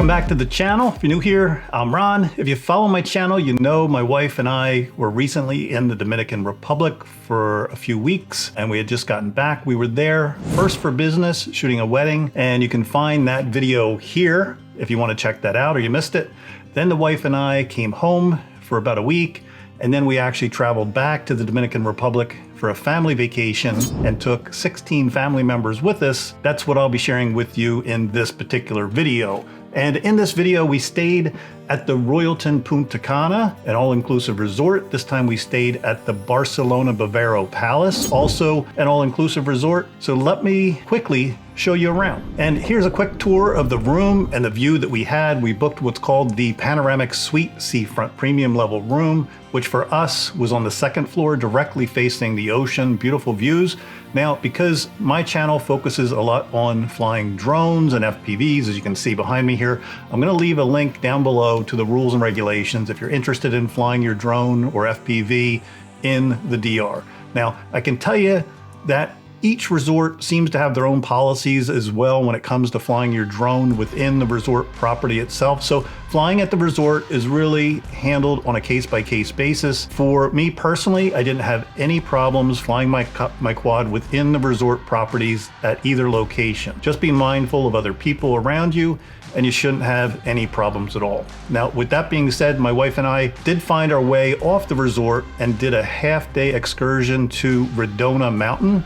Welcome back to the channel. If you're new here, I'm Ron. If you follow my channel, you know my wife and I were recently in the Dominican Republic for a few weeks, and we had just gotten back. We were there first for business, shooting a wedding, and you can find that video here if you want to check that out or you missed it. Then the wife and I came home for about a week, and then we actually traveled back to the Dominican Republic for a family vacation and took 16 family members with us. That's what I'll be sharing with you in this particular video. And in this video, we stayed at the Royalton Punta Cana, an all-inclusive resort. This time we stayed at the Barcelona Barvaro Palace, also an all-inclusive resort. So let me quickly show you around. And here's a quick tour of the room and the view that we had. We booked what's called the Panoramic Suite Seafront Premium Level Room, which for us was on the second floor, directly facing the ocean, beautiful views. Now, because my channel focuses a lot on flying drones and FPVs, as you can see behind me here, I'm gonna leave a link down below to the rules and regulations if you're interested in flying your drone or FPV in the DR. Now, I can tell you that each resort seems to have their own policies as well when it comes to flying your drone within the resort property itself. So flying at the resort is really handled on a case-by-case basis. For me personally, I didn't have any problems flying my quad within the resort properties at either location. Just be mindful of other people around you, and you shouldn't have any problems at all. Now, with that being said, my wife and I did find our way off the resort and did a half-day excursion to Redonda Mountain.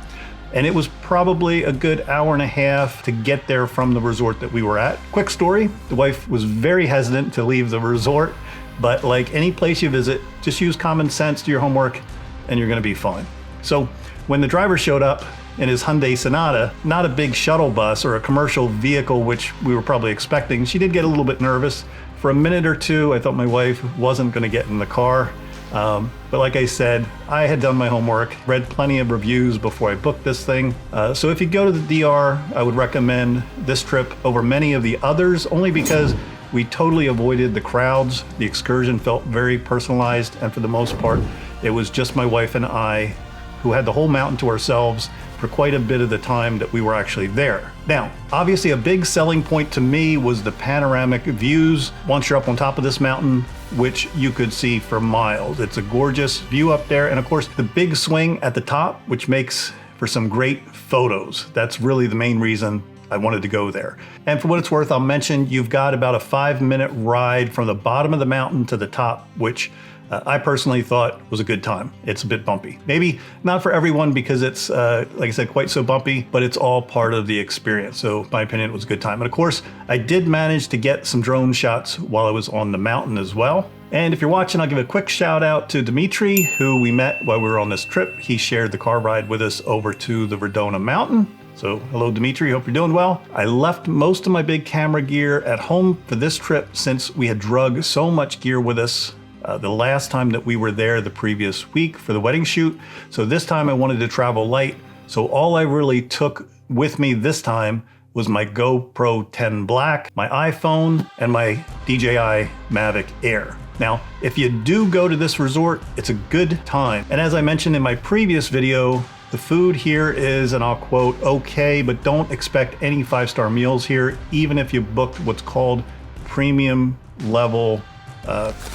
And it was probably a good hour and a half to get there from the resort that we were at. Quick story, the wife was very hesitant to leave the resort, but like any place you visit, just use common sense, do your homework, and you're gonna be fine. So when the driver showed up in his Hyundai Sonata, not a big shuttle bus or a commercial vehicle, which we were probably expecting, she did get a little bit nervous. For a minute or two, I thought my wife wasn't gonna get in the car. But like I said, I had done my homework, read plenty of reviews before I booked this thing. So if you go to the DR, I would recommend this trip over many of the others, only because we totally avoided the crowds. The excursion felt very personalized, and for the most part, it was just my wife and I who had the whole mountain to ourselves for quite a bit of the time that we were actually there. Now, obviously a big selling point to me was the panoramic views once you're up on top of this mountain, which you could see for miles. It's a gorgeous view up there. And of course, the big swing at the top, which makes for some great photos. That's really the main reason I wanted to go there. And for what it's worth, I'll mention you've got about a 5-minute ride from the bottom of the mountain to the top, which I personally thought was a good time. It's a bit bumpy. Maybe not for everyone because it's, like I said, quite so bumpy, but it's all part of the experience. So in my opinion, it was a good time. And of course, I did manage to get some drone shots while I was on the mountain as well. And if you're watching, I'll give a quick shout out to Dimitri, who we met while we were on this trip. He shared the car ride with us over to the Redonda Mountain. So hello, Dimitri, hope you're doing well. I left most of my big camera gear at home for this trip since we had drug so much gear with us the last time that we were there the previous week for the wedding shoot. So this time I wanted to travel light. So all I really took with me this time was my GoPro 10 Black, my iPhone, and my DJI Mavic Air. Now, if you do go to this resort, it's a good time. And as I mentioned in my previous video, the food here is, and I'll quote, okay, but don't expect any 5-star meals here, even if you booked what's called premium level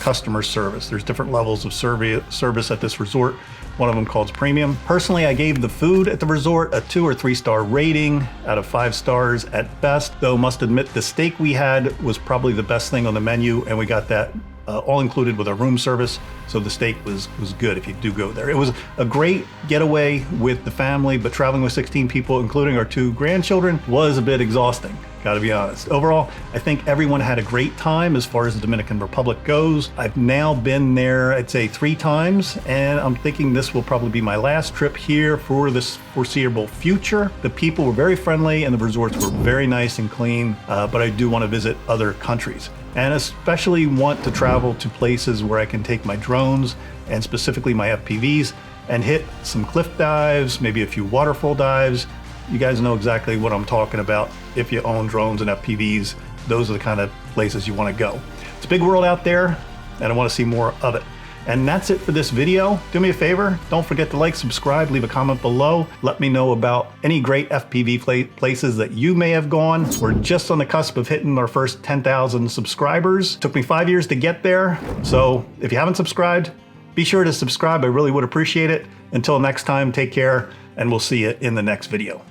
customer service. There's different levels of service at this resort. One of them called premium. Personally, I gave the food at the resort a 2 or 3-star rating out of 5 stars at best, though must admit the steak we had was probably the best thing on the menu, and we got that all included with our room service. So the steak was good if you do go there. It was a great getaway with the family, but traveling with 16 people, including our 2 grandchildren, was a bit exhausting. Gotta be honest. Overall, I think everyone had a great time as far as the Dominican Republic goes. I've now been there, I'd say 3 times, and I'm thinking this will probably be my last trip here for this foreseeable future. The people were very friendly and the resorts were very nice and clean, but I do want to visit other countries. And especially want to travel to places where I can take my drones and specifically my FPVs and hit some cliff dives, maybe a few waterfall dives. You guys know exactly what I'm talking about. If you own drones and FPVs, those are the kind of places you want to go. It's a big world out there, and I want to see more of it. And that's it for this video. Do me a favor, don't forget to like, subscribe, leave a comment below. Let me know about any great FPV places that you may have gone. We're just on the cusp of hitting our first 10,000 subscribers. Took me 5 years to get there. So if you haven't subscribed, be sure to subscribe. I really would appreciate it. Until next time, take care, and we'll see you in the next video.